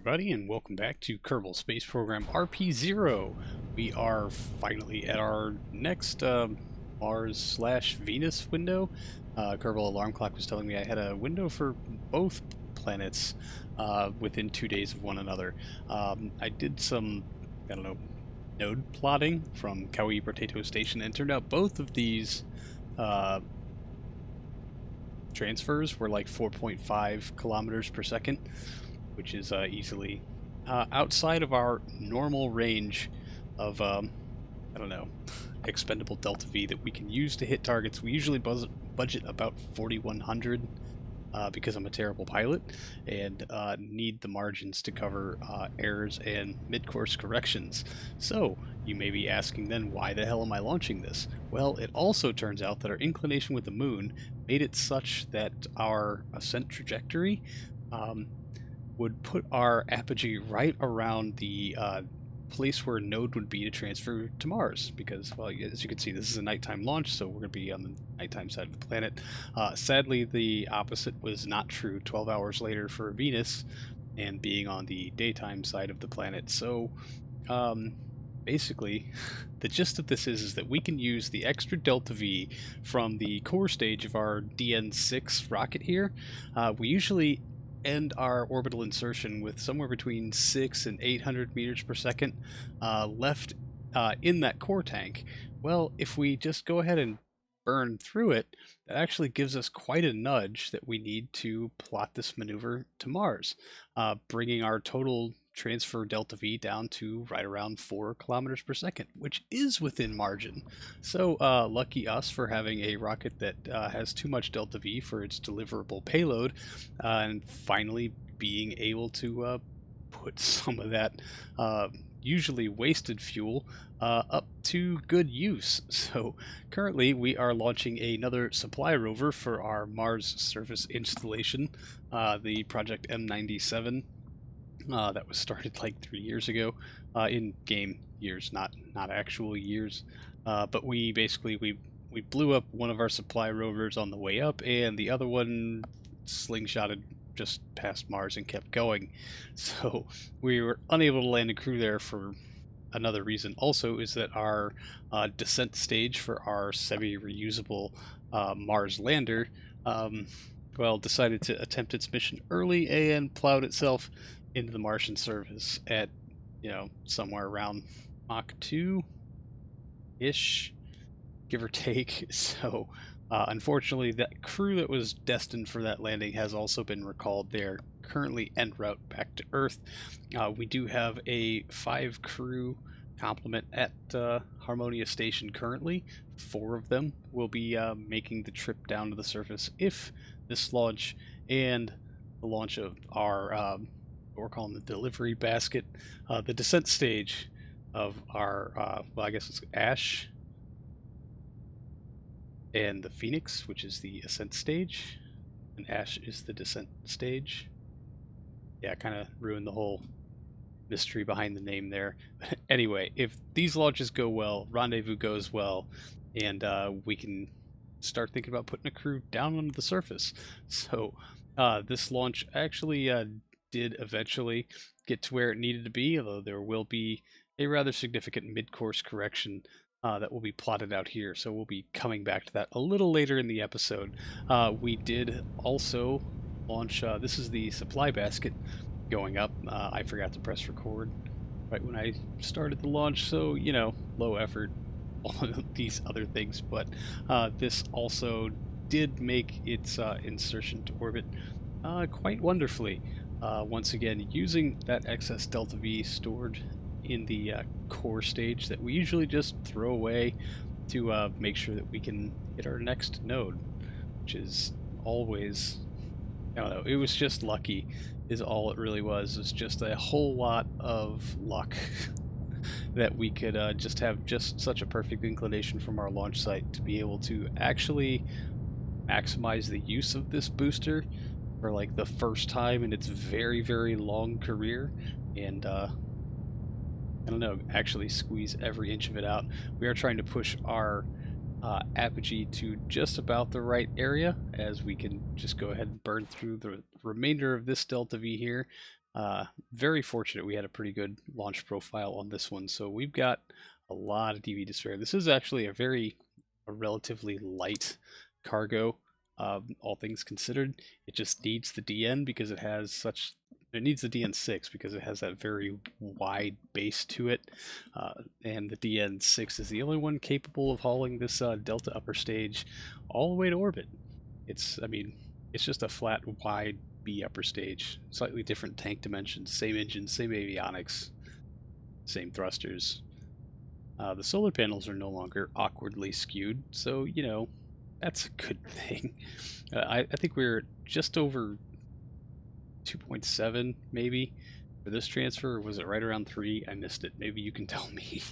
Everybody, and welcome back to Kerbal Space Program RP-0. We are finally at our next Mars/Venus window. Kerbal Alarm Clock was telling me I had a window for both planets within 2 days of one another. I did some, I don't know, node plotting from Kauai Potato Station, and it turned out both of these transfers were like 4.5 kilometers per second, which is easily outside of our normal range of, I don't know, expendable delta V that we can use to hit targets. We usually budget about 4,100 because I'm a terrible pilot and need the margins to cover errors and mid-course corrections. So you may be asking then, why the hell am I launching this? Well, it also turns out that our inclination with the moon made it such that our ascent trajectory would put our apogee right around the place where a node would be to transfer to Mars, because, well, as you can see, this is a nighttime launch, so we're going to be on the nighttime side of the planet. Sadly, the opposite was not true 12 hours later for Venus, and being on the daytime side of the planet. So basically, the gist of this is that we can use the extra delta V from the core stage of our DN6 rocket here. We usually end our orbital insertion with somewhere between 600 and 800 meters per second left in that core tank. Well, if we just go ahead and burn through it, that actually gives us quite a nudge that we need to plot this maneuver to Mars, bringing our total transfer delta V down to right around 4 kilometers per second, which is within margin. So lucky us for having a rocket that has too much delta V for its deliverable payload, and finally being able to put some of that usually wasted fuel up to good use. So currently we are launching another supply rover for our Mars surface installation, the Project M97. That was started like 3 years ago, in game years, not actual years. But we basically we blew up one of our supply rovers on the way up, and the other one slingshotted just past Mars and kept going. So we were unable to land a crew there for another reason. Also, is that our descent stage for our semi-reusable Mars lander, well, decided to attempt its mission early and plowed itself into the Martian surface at, somewhere around Mach 2-ish, give or take. So unfortunately, that crew that was destined for that landing has also been recalled. They're currently en route back to Earth. We do have a 5-crew complement at Harmonia Station currently. 4 of them will be making the trip down to the surface if this launch and the launch of our what we're calling the delivery basket, the descent stage of our, well, I guess it's Ash and the Phoenix, which is the ascent stage, and Ash is the descent stage. Yeah, kind of ruined the whole mystery behind the name there. Anyway, if these launches go well, Rendezvous goes well, and we can start thinking about putting a crew down onto the surface. So this launch actually did eventually get to where it needed to be, although there will be a rather significant mid-course correction that will be plotted out here. So we'll be coming back to that a little later in the episode. We did also launch, this is the supply basket going up. I forgot to press record right when I started the launch, so, low effort, all of these other things, but this also did make its insertion to orbit quite wonderfully. Once again, using that excess delta V stored in the core stage that we usually just throw away to make sure that we can hit our next node, which is always, I don't know, it was just lucky is all it really was. It's just a whole lot of luck that we could just have just such a perfect inclination from our launch site to be able to actually maximize the use of this booster for like the first time in its very, very long career, and I don't know, actually squeeze every inch of it out. We are trying to push our apogee to just about the right area, as we can just go ahead and burn through the remainder of this delta V here Very fortunate we had a pretty good launch profile on this one, so we've got a lot of DV to spare. This is actually a relatively light cargo, all things considered. It just needs the DN because it needs the DN6 because it has that very wide base to it, and the DN6 is the only one capable of hauling this Delta upper stage all the way to orbit. I mean, it's just a flat, wide B upper stage, slightly different tank dimensions, same engine, same avionics, same thrusters. The solar panels are no longer awkwardly skewed, so, that's a good thing. I think we're just over 2.7 maybe for this transfer, or was it right around 3? I missed it. Maybe you can tell me.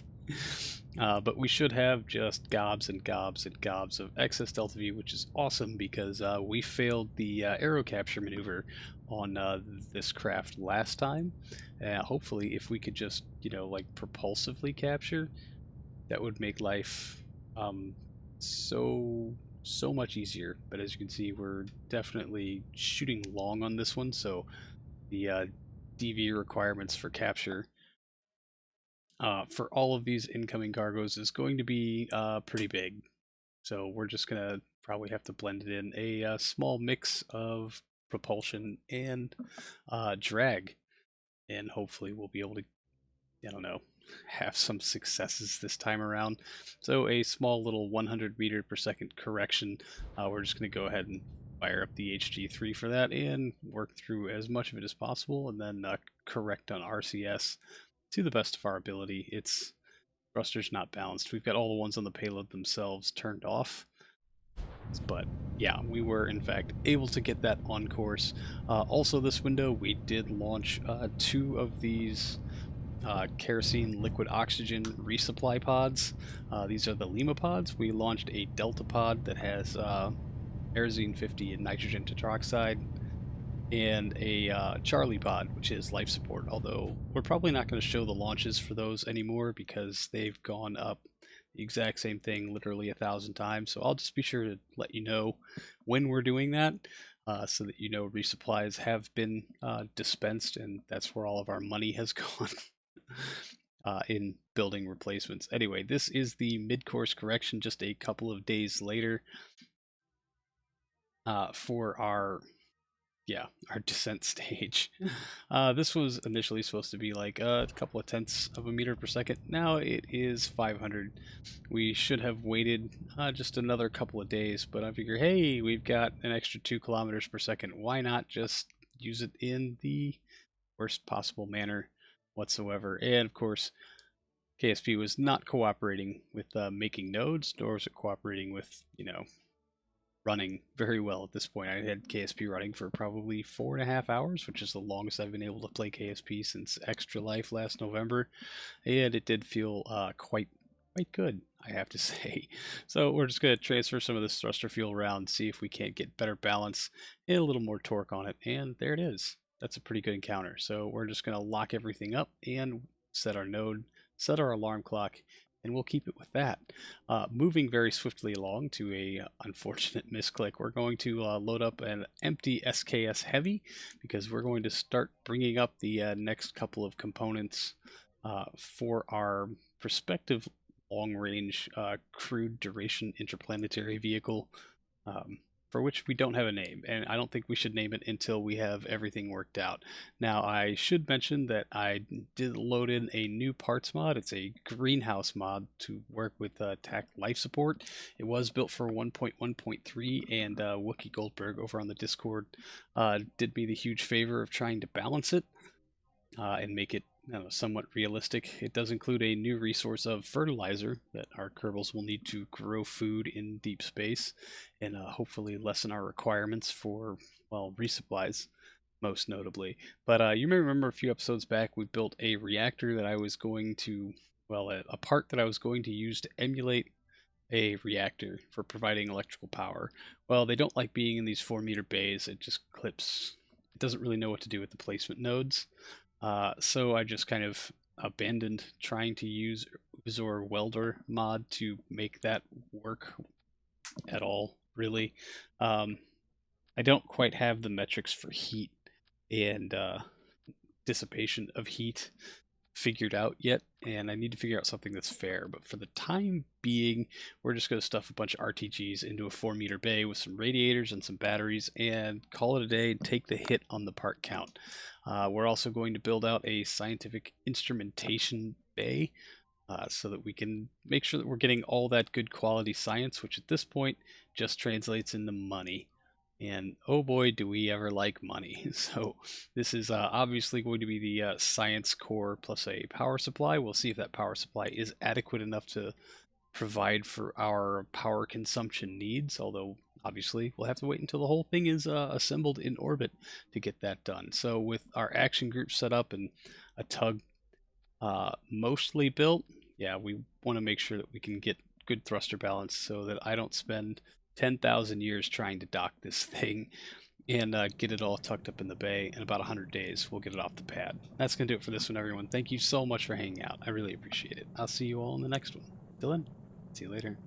But we should have just gobs and gobs and gobs of excess Delta V, which is awesome because we failed the Aero capture maneuver on this craft last time. Hopefully, if we could just, like propulsively capture, that would make life so much easier. But as you can see, we're definitely shooting long on this one, so the DV requirements for capture for all of these incoming cargoes is going to be pretty big. So we're just going to probably have to blend it in a small mix of propulsion and drag. And hopefully we'll be able to, I don't know, have some successes this time around. So a small little 100 meter per second correction. We're just going to go ahead and fire up the HG3 for that and work through as much of it as possible, and then correct on RCS to the best of our ability. Its thruster's not balanced. We've got all the ones on the payload themselves turned off. But yeah, we were in fact able to get that on course. Also this window, we did launch 2 of these kerosene liquid oxygen resupply pods. These are the Lima pods. We launched a Delta pod that has Aerozine 50 and nitrogen tetroxide, and a Charlie pod, which is life support, although we're probably not going to show the launches for those anymore because they've gone up the exact same thing literally 1,000 times. So I'll just be sure to let you know when we're doing that, so that resupplies have been dispensed, and that's where all of our money has gone in building replacements. Anyway, this is the mid-course correction just a couple of days later for our descent stage. This was initially supposed to be like a couple of tenths of a meter per second. Now it is 500. We should have waited just another couple of days, but I figure, hey, we've got an extra 2 kilometers per second. Why not just use it in the worst possible manner whatsoever? And of course, KSP was not cooperating with making nodes, nor was it cooperating with, running very well at this point. I had KSP running for probably 4.5 hours, which is the longest I've been able to play KSP since Extra Life last November, and it did feel quite good, I have to say. So we're just going to transfer some of this thruster fuel around, see if we can't get better balance and a little more torque on it, and there it is. That's a pretty good encounter. So we're just going to lock everything up and set our node, set our alarm clock, and we'll keep it with that. Moving very swiftly along to a unfortunate misclick, we're going to load up an empty SKS Heavy because we're going to start bringing up the next couple of components for our prospective long-range crewed duration interplanetary vehicle, for which we don't have a name, and I don't think we should name it until we have everything worked out. Now, I should mention that I did load in a new parts mod. It's a greenhouse mod to work with TAC life support. It was built for 1.1.3, and Wookie Goldberg over on the Discord did me the huge favor of trying to balance it and make it somewhat realistic. It does include a new resource of fertilizer that our Kerbals will need to grow food in deep space, and hopefully lessen our requirements for, well, resupplies, most notably. But you may remember a few episodes back, we built a reactor that I was going to, well, a part that I was going to use to emulate a reactor for providing electrical power. Well, they don't like being in these 4-meter bays. It just clips. It doesn't really know what to do with the placement nodes. So I just kind of abandoned trying to use Uzor Welder mod to make that work at all, really. I don't quite have the metrics for heat and dissipation of heat figured out yet, and I need to figure out something that's fair. But for the time being, we're just going to stuff a bunch of RTGs into a 4-meter bay with some radiators and some batteries and call it a day and take the hit on the part count. We're also going to build out a scientific instrumentation bay so that we can make sure that we're getting all that good quality science, which at this point just translates into money. And oh boy, do we ever like money. So this is obviously going to be the science core plus a power supply. We'll see if that power supply is adequate enough to provide for our power consumption needs, although obviously we'll have to wait until the whole thing is assembled in orbit to get that done. So with our action group set up and a tug mostly built, yeah, we want to make sure that we can get good thruster balance so that I don't spend 10,000 years trying to dock this thing and get it all tucked up in the bay. In about 100 days, we'll get it off the pad. That's going to do it for this one, everyone. Thank you so much for hanging out. I really appreciate it. I'll see you all in the next one. Till then, see you later.